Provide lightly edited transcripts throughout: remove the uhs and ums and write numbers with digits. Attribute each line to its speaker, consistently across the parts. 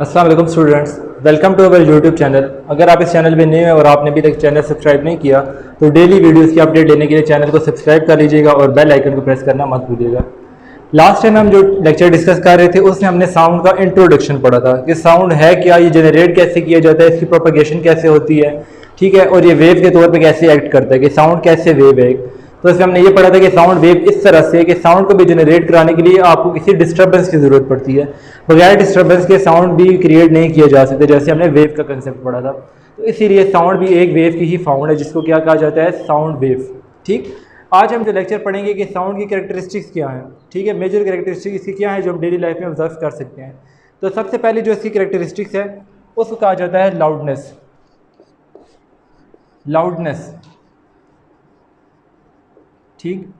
Speaker 1: अस्सलाम वालेकुम students, welcome to our YouTube channel. अगर आप इस चैनल में नए हैं और आपने अभी तक चैनल सब्सक्राइब नहीं किया तो डेली वीडियोस की अपडेट लेने के लिए चैनल को सब्सक्राइब कर लीजिएगा और बेल आइकन को प्रेस करना मत भूलिएगा। लास्ट टाइम हम जो लेक्चर डिस्कस कर रहे थे उसमें हमने साउंड का इंट्रोडक्शन पढ़ा था कि साउंड है क्या, ये जनरेट कैसे किया जाता है, इसकी प्रोपगेशन कैसे होती है, ठीक है, और ये वेव के तौर पर कैसे एक्ट करता है कि साउंड कैसे वेव है। तो इसमें हमने ये पढ़ा था कि साउंड वेव इस तरह से कि साउंड को भी जनरेट कराने के लिए आपको किसी डिस्टर्बेंस की ज़रूरत पड़ती है। बगैर डिस्टर्बेंस के साउंड भी क्रिएट नहीं किया जा सकते, जैसे हमने वेव का कंसेप्ट पढ़ा था। तो इसीलिए साउंड भी एक वेव की ही फॉर्म है जिसको क्या कहा जाता है, साउंड वेव। ठीक, आज हम जो लेक्चर पढ़ेंगे कि साउंड की कैरेक्टरिस्टिक्स क्या हैं, ठीक है, मेजर कैरेक्टरिस्टिक्स इसकी क्या है जो हम डेली लाइफ में ऑब्जर्व कर सकते हैं। तो सबसे पहले जो इसकी कैरेक्टरिस्टिक्स है उसको कहा जाता है लाउडनेस। लाउडनेस, ठीक।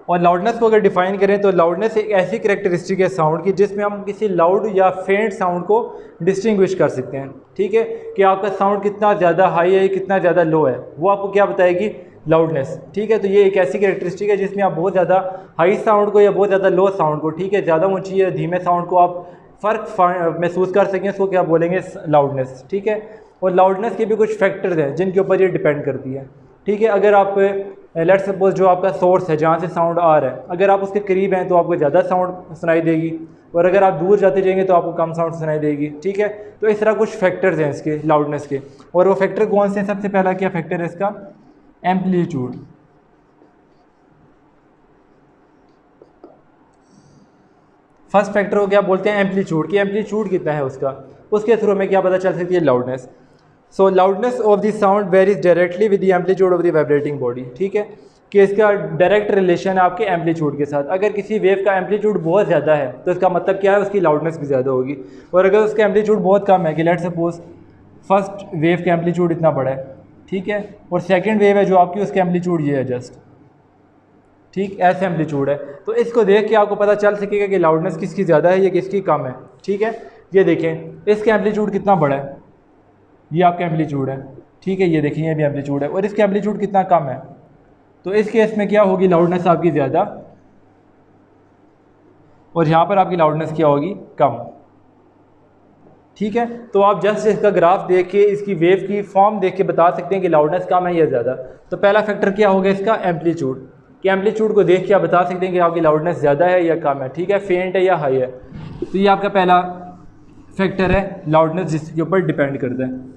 Speaker 1: और लाउडनेस को अगर डिफाइन करें तो लाउडनेस एक ऐसी कैरेक्टरिस्टिक है साउंड की जिसमें हम किसी लाउड या फेंट साउंड को डिस्टिंग्विश कर सकते हैं। ठीक है, कि आपका साउंड कितना ज़्यादा हाई है, कितना ज़्यादा लो है, वो आपको क्या बताएगी, लाउडनेस। ठीक है, तो ये एक ऐसी कैरेक्टरिस्टिक है जिसमें आप बहुत ज़्यादा हाई साउंड को या बहुत ज़्यादा लो साउंड को, ठीक है, ज़्यादा ऊँची या धीमे साउंड को आप फ़र्क महसूस कर सकें, उसको क्या बोलेंगे, लाउडनेस। ठीक है, और लाउडनेस के भी कुछ फैक्टर्स हैं जिनके ऊपर ये डिपेंड करती है। ठीक है, अगर आप लेट्स सपोज जो आपका सोर्स है जहाँ से साउंड आ रहा है, अगर आप उसके करीब हैं तो आपको ज़्यादा साउंड सुनाई देगी, और अगर आप दूर जाते जाएंगे तो आपको कम साउंड सुनाई देगी। ठीक है, तो इस तरह कुछ फैक्टर्स हैं इसके लाउडनेस के, और वो फैक्टर कौन से हैं? सबसे पहला क्या फैक्टर है इसका, एम्पलीट्यूड। फर्स्ट फैक्टर को क्या बोलते हैं, एम्पलीट्यूड, कि एम्पलीट्यूड कितना है उसका, उसके थ्रू हमें क्या पता चल सकती है, loudness. So loudness of the sound varies directly with the amplitude of the vibrating body. ठीक है, कि इसका डायरेक्ट रिलेशन है आपके एम्पलीट्यूड के साथ। अगर किसी वेव का एम्पलीट्यूड बहुत ज़्यादा है तो इसका मतलब क्या है, उसकी लाउडनेस भी ज़्यादा होगी। और अगर उसका एम्पलीट्यूड बहुत कम है, कि लेट्स सपोज फर्स्ट वेव का एम्पलीट्यूड इतना बड़ा है, ठीक है, और सेकेंड वेव है जो आपकी, उसका एम्पलीट्यूड ये है जस्ट, ठीक, ऐसे एम्पलीट्यूड है, तो इसको देख के आपको पता चल सकेगा कि लाउडनेस किसकी ज़्यादा है या किसकी कम है। ठीक है, ये देखें इसका एम्पलीट्यूड कितना बड़ा है, ये आपका एम्पलीट्यूड है, ठीक है, ये देखिए ये भी एम्पलीट्यूड है, और इसका एम्पलीट्यूड कितना कम है, तो इस केस में क्या होगी, लाउडनेस आपकी ज़्यादा, और यहाँ पर आपकी लाउडनेस क्या होगी, कम। ठीक है, तो आप जस्ट इसका ग्राफ देख के, इसकी वेव की फॉर्म देख के बता सकते हैं कि लाउडनेस कम है या ज़्यादा। तो पहला फैक्टर क्या होगा इसका, एम्पलीट्यूड, कि एम्पलीट्यूड को देख के आप बता सकते हैं कि आपकी लाउडनेस ज़्यादा है या कम है, ठीक है, फेंट है या हाई है। तो ये आपका पहला फैक्टर है लाउडनेस, जिसके ऊपर डिपेंड करता है।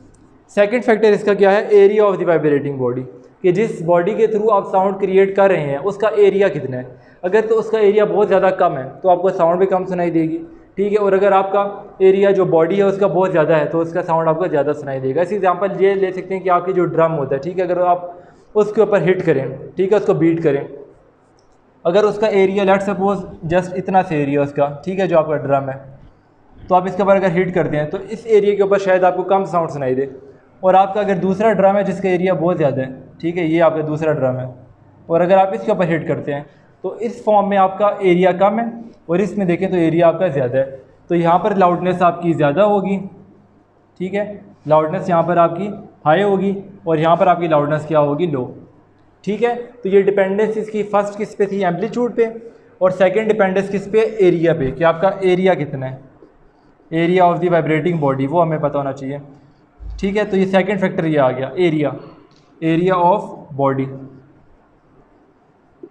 Speaker 1: सेकंड फैक्टर इसका क्या है, area of the vibrating body, कि जिस बॉडी के थ्रू आप साउंड क्रिएट कर रहे हैं उसका एरिया कितना है। अगर तो उसका एरिया बहुत ज़्यादा कम है तो आपको साउंड भी कम सुनाई देगी, ठीक है, और अगर आपका एरिया जो बॉडी है उसका बहुत ज़्यादा है तो उसका साउंड आपको ज़्यादा सुनाई देगा। इस एग्जांपल ये ले सकते हैं कि आपकी जो ड्रम होता है, ठीक है, अगर आप उसके ऊपर हिट करें, ठीक है, उसको बीट करें, अगर उसका एरिया लेट्स सपोज जस्ट इतना से एरिया उसका, ठीक है, जो आपका ड्रम है, तो आप इसके ऊपर अगर हिट करते हैं तो इस एरिया के ऊपर शायद आपको कम साउंड सुनाई दे। और आपका अगर दूसरा ड्रम है जिसका एरिया बहुत ज़्यादा है, ठीक है, ये आपका दूसरा ड्रम है, और अगर आप इसके ऊपर हिट करते हैं तो इस फॉर्म में आपका एरिया कम है और इसमें देखें तो एरिया आपका ज़्यादा है, तो यहाँ पर लाउडनेस आपकी ज़्यादा होगी। ठीक है, लाउडनेस यहाँ पर आपकी हाई होगी और यहाँ पर आपकी लाउडनेस क्या होगी, लो। ठीक है, तो ये डिपेंडेंस इसकी फर्स्ट किस पे थी, एम्पलीट्यूड पे, और सेकेंड डिपेंडेंस किस पे, एरिया पे, कि आपका एरिया कितना है, area of the vibrating body, वो हमें पता होना चाहिए। ठीक है, तो ये सेकंड फैक्टर ये आ गया, एरिया, एरिया ऑफ बॉडी।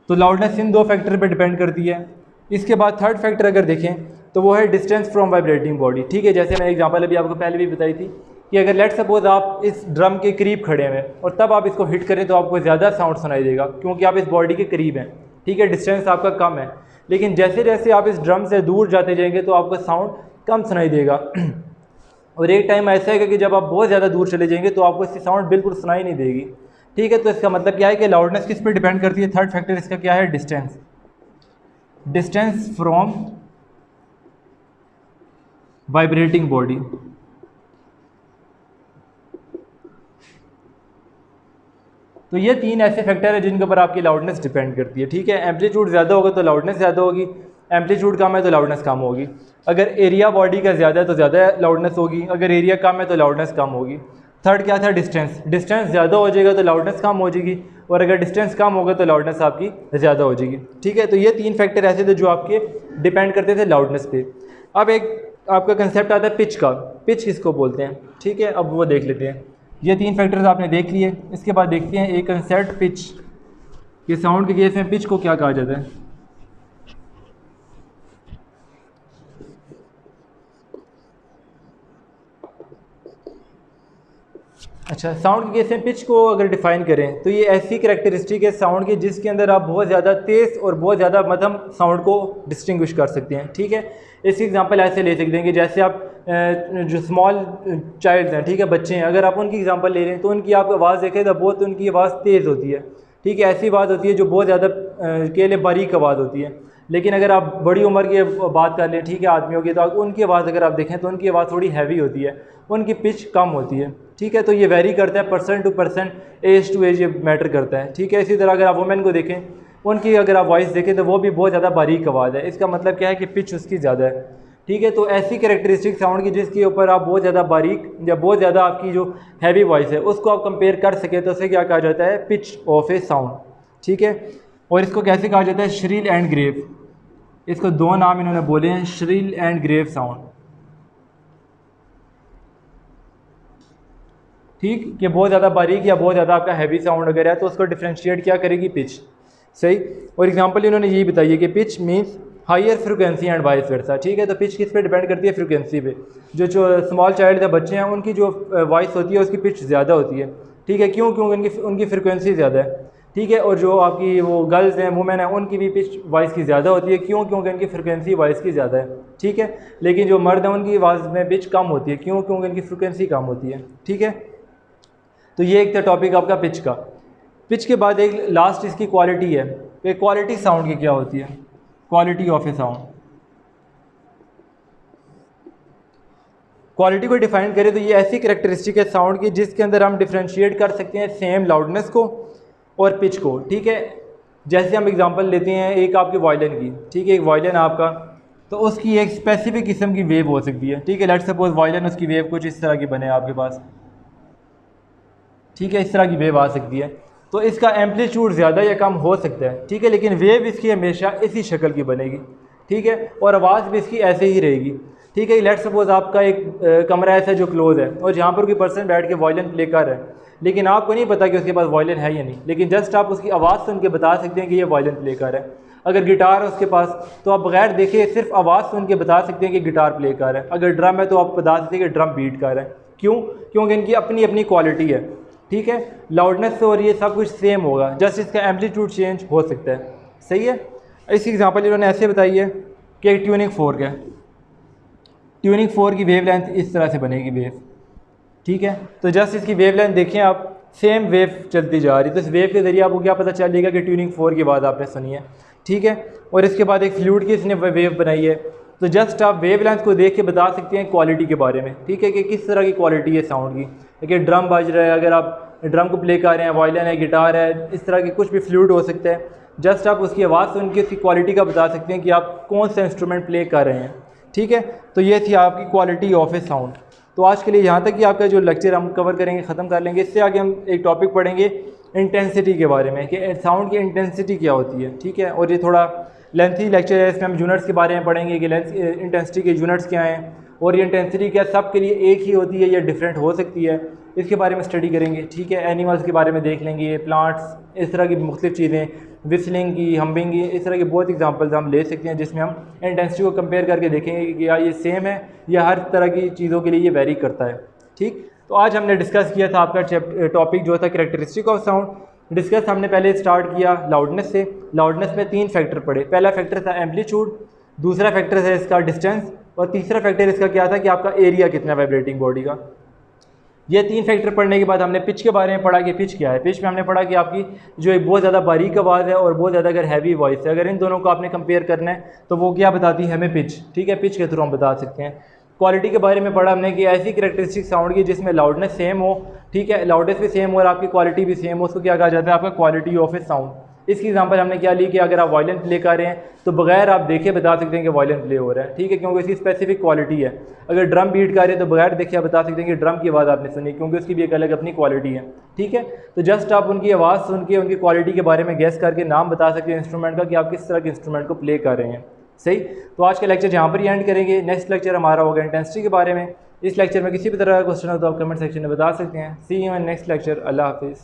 Speaker 1: तो लाउडनेस इन दो फैक्टर पे डिपेंड करती है। इसके बाद थर्ड फैक्टर अगर देखें तो वो है डिस्टेंस फ्रॉम वाइब्रेटिंग बॉडी। ठीक है, जैसे मैंने एग्जांपल अभी आपको पहले भी बताई थी कि अगर लेट सपोज आप इस ड्रम के करीब खड़े हैं और तब आप इसको हिट करें तो आपको ज़्यादा साउंड सुनाई देगा क्योंकि आप इस बॉडी के करीब हैं। ठीक है, डिस्टेंस आपका कम है, लेकिन जैसे जैसे आप इस ड्रम से दूर जाते जाएंगे तो आपको साउंड कम सुनाई देगा। और एक टाइम ऐसा है कि जब आप बहुत ज़्यादा दूर चले जाएंगे तो आपको इसकी साउंड बिल्कुल सुनाई नहीं देगी। ठीक है, तो इसका मतलब क्या है कि लाउडनेस किस पे डिपेंड करती है, थर्ड फैक्टर इसका क्या है, distance, distance from vibrating body. तो ये तीन ऐसे फैक्टर है जिनके ऊपर आपकी लाउडनेस डिपेंड करती है। ठीक है, एम्पलीट्यूड ज़्यादा होगा तो लाउडनेस ज़्यादा होगी, एम्पलीट्यूड कम है तो लाउडनेस कम होगी। अगर एरिया बॉडी का ज़्यादा है तो ज़्यादा लाउडनेस होगी, अगर एरिया कम है तो लाउडनेस कम होगी। थर्ड क्या था, डिस्टेंस, डिस्टेंस ज़्यादा हो जाएगा तो लाउडनेस कम हो जाएगी, और अगर डिस्टेंस कम होगा तो लाउडनेस आपकी ज़्यादा हो जाएगी। ठीक है, तो ये तीन फैक्टर ऐसे थे जो आपके डिपेंड करते थे लाउडनेस पे। अब एक आपका कंसेप्ट आता है पिच का, पिच किसको बोलते हैं, ठीक है। अब वो देख लेते हैं। ये 3 फैक्टर्स आपने देख लिए। इसके बाद देखते हैं एक कंसेप्ट पिच, कि साउंड के केस में पिच को क्या कहा जाता है। अच्छा, साउंड के केस में पिच को अगर डिफाइन करें तो ये ऐसी करैक्टरिस्टिक है साउंड की जिसके अंदर आप बहुत ज़्यादा तेज़ और बहुत ज़्यादा मध्यम साउंड को डिस्टिंग्विश कर सकते हैं, ठीक है। इसकी एग्जांपल ऐसे ले सकते हैं कि जैसे आप जो स्मॉल चाइल्ड्स हैं, ठीक है, बच्चे हैं, अगर आप उनकी एग्जांपल ले रहे हैं तो उनकी आप आवाज़ देखें तो बहुत उनकी आवाज़ तेज़ होती है, ठीक है। ऐसी आवाज़ होती है जो बहुत ज़्यादा के लिए बारीक आवाज़ होती है। लेकिन अगर आप बड़ी उम्र की बात कर लें, ठीक है, आदमियों की, तो उनकी आवाज़ अगर आप देखें तो उनकी आवाज़ थोड़ी हैवी होती है, उनकी पिच कम होती है, ठीक है। तो ये वेरी करता है person to person, age to age ये मैटर करता है, ठीक है। इसी तरह अगर आप वुमेन को देखें, उनकी अगर आप वॉइस देखें तो वो भी बहुत ज़्यादा बारीक आवाज़ है। इसका मतलब क्या है कि पिच उसकी ज़्यादा है, ठीक है। तो ऐसी कैरेक्टरिस्टिक साउंड की जिसके ऊपर आप बहुत ज़्यादा बारीक या बहुत ज़्यादा आपकी जो हैवी वॉइस है उसको आप कंपेयर कर सकें तो उसे क्या कहा जाता है, पिच ऑफ ए साउंड, ठीक है। और इसको कैसे कहा जाता है, श्रील एंड ग्रेव। इसको 2 नाम इन्होंने बोले हैं, श्रील एंड ग्रेव साउंड, ठीक, कि बहुत ज़्यादा बारीक या बहुत ज़्यादा आपका हैवी साउंड अगर है तो उसको डिफ्रेंशिएट क्या करेगी, पिच, सही। और एग्जांपल इन्होंने यही बताई है कि pitch means higher frequency and vice versa, ठीक है। तो पिच किस पे डिपेंड करती है, फ्रिक्वेंसी पे। जो स्मॉल चाइल्ड है, बच्चे हैं, उनकी जो वॉइस होती है उसकी पिच ज़्यादा होती है, ठीक है, क्यों, क्योंकि उनकी फ्रिक्वेंसी ज़्यादा है, ठीक है। और जो आपकी वो गर्ल्स हैं, वुमेन हैं, उनकी भी पिच वॉइस की ज़्यादा होती है, क्यों, क्योंकि उनकी फ्रिक्वेंसी वॉइस की ज़्यादा है, ठीक है। लेकिन जो मर्द हैं उनकी आवाज़ में पिच कम होती है, क्यों, क्योंकि उनकी फ्रिक्वेंसी कम होती है, ठीक है। तो ये एक था टॉपिक आपका पिच का। पिच के बाद एक लास्ट इसकी क्वालिटी है, कि क्वालिटी साउंड की क्या होती है, quality of A sound. Quality को डिफाइन करें तो ये ऐसी कैरेक्टरिस्टिक है साउंड की जिसके अंदर हम डिफ्रेंशिएट कर सकते हैं सेम लाउडनेस को और पिच को, ठीक है। जैसे हम एग्जांपल लेते हैं एक आपके वायलिन की, ठीक है, एक वायलिन आपका, तो उसकी एक स्पेसिफिक किस्म की वेव हो सकती है, ठीक है। लेट्स सपोज वायलिन, उसकी वेव कुछ इस तरह की बने आपके पास, ठीक है, इस तरह की वेव आ सकती है। तो इसका एम्पलीट्यूड ज़्यादा या कम हो सकता है, ठीक है, लेकिन वेव इसकी हमेशा इसी शक्ल की बनेगी, ठीक है, और आवाज़ भी इसकी ऐसे ही रहेगी, ठीक है। लेट्स सपोज आपका एक कमरा ऐसा जो क्लोज है और जहाँ पर कोई पर्सन बैठ के वायलिन प्ले कर रहा है, लेकिन आपको नहीं पता कि उसके पास वायलिन है या नहीं, लेकिन जस्ट आप उसकी आवाज़ सुन के बता सकते हैं कि ये वायलिन प्ले कर रहा है। अगर गिटार है उसके पास तो आप बगैर देखे सिर्फ आवाज़ सुन के बता सकते हैं कि गिटार प्ले कर रहा है। अगर ड्रम है तो आप बता सकते हैं कि ड्रम बीट कर रहा है, क्यों, क्योंकि इनकी अपनी अपनी क्वालिटी है, ठीक है। लाउडनेस और ये सब कुछ सेम होगा, जस्ट इसका एम्पलीट्यूड चेंज हो सकता है, सही है। इसकी एग्जांपल इन्होंने ऐसे बताई है कि ट्यूनिंग फोर्क है, ट्यूनिंग फोर्क की वेव लेंथ इस तरह से बनेगी वेव, ठीक है। तो जस्ट इसकी वेव लेंथ देखें आप, सेम वेव चलती जा रही है, तो इस वेव के ज़रिए आपको क्या पता चलेगा कि ट्यूनिंग फोर्क की बात आपने सुनी है, ठीक है। और इसके बाद एक फ्लूइड की इसने वेव बनाई है, तो जस्ट आप वेव लेंथ को देख के बता सकते हैं क्वालिटी के बारे में, ठीक है, कि किस तरह की क्वालिटी है साउंड की। देखिए ड्रम बज रहा है, अगर आप ड्रम को प्ले कर रहे हैं, वायलिन है, गिटार है, इस तरह की कुछ भी फ्लूइड हो सकता है, जस्ट आप उसकी आवाज़ सुन के उसकी क्वालिटी का बता सकते हैं कि आप कौन सा इंस्ट्रूमेंट प्ले कर रहे हैं, ठीक है। तो ये थी आपकी क्वालिटी ऑफ ए साउंड। तो आज के लिए यहाँ तक कि आपका जो लेक्चर हम कवर करेंगे, ख़त्म कर लेंगे। इससे आगे हम एक टॉपिक पढ़ेंगे इंटेंसिटी के बारे में, कि साउंड की इंटेंसिटी क्या होती है, ठीक है। और ये थोड़ा लेंथी लेक्चर है, इसमें हम यूनिट्स के बारे में पढ़ेंगे कि इंटेंसिटी के यूनिट्स क्या हैं, और ये इंटेंसिटी क्या सब के लिए एक ही होती है या डिफरेंट हो सकती है, इसके बारे में स्टडी करेंगे, ठीक है। एनिमल्स के बारे में देख लेंगे, प्लांट्स, इस तरह की मुख्तलिफ चीज़ें, विस्लिंग की, हम्बिंग की, इस तरह की बहुत एग्जांपल्स हम ले सकते हैं जिसमें हम इंटेंसिटी को कंपेयर करके देखेंगे कि क्या ये सेम है या हर तरह की चीज़ों के लिए ये वेरी करता है, ठीक। तो आज हमने डिस्कस किया था आपका टॉपिक जो था कैरेक्टरिस्टिक ऑफ साउंड। डिस्कस हमने पहले स्टार्ट किया लाउडनेस से। लाउडनेस में 3 फैक्टर पढ़े। पहला फैक्टर था एम्पलीट्यूड, दूसरा फैक्टर है इसका डिस्टेंस, और तीसरा फैक्टर इसका क्या था कि आपका एरिया कितना वाइब्रेटिंग बॉडी का। ये 3 फैक्टर पढ़ने के बाद हमने पिच के बारे में पढ़ा कि पिच क्या है। पिच में हमने पढ़ा कि आपकी जो एक बहुत ज़्यादा बारीक आवाज़ है और बहुत ज़्यादा अगर हैवी वॉइस है, अगर इन दोनों को आपने कंपेयर करना है तो वो क्या बताती है हमें, पिच, ठीक है, पिच के थ्रू हम बता सकते हैं। क्वालिटी के बारे में पढ़ा हमने कि ऐसी कैरेक्टरिस्टिक साउंड की जिसमें लाउडनेस सेम हो, ठीक है, लाउडनेस भी सेम हो और आपकी क्वालिटी भी सेम हो, उसको क्या कहा जाता है, आपका क्वालिटी ऑफ ए साउंड। इसकी एग्जांपल हमने क्या ली कि अगर आप वायलिन प्ले कर रहे हैं तो बगैर आप देखे बता सकते हैं कि वायलिन प्ले हो रहा है, ठीक है, क्योंकि इसकी स्पेसिफिक क्वालिटी है। अगर ड्रम बीट कर रहे हैं तो बगैर देखे आप बता सकते हैं कि ड्रम की आवाज़ आपने सुनी, क्योंकि उसकी भी एक अलग अपनी क्वालिटी है, ठीक है। तो जस्ट आप उनकी आवाज़ सुन के उनकी क्वालिटी के बारे में गैस करके नाम बता सकते हैं इंस्ट्रूमेंट का कि आप किस तरह के इंस्ट्रूमेंट को प्ले कर रहे हैं, सही। तो आज का लेक्चर यहाँ पर ही एंड करेंगे। नेक्स्ट लेक्चर हमारा होगा इंटेंसिटी के बारे में। इस लेक्चर में किसी भी तरह का क्वेश्चन हो तो आप कमेंट सेक्शन में बता सकते हैं। सी यू इन नेक्स्ट लेक्चर। अल्लाह हाफिज़।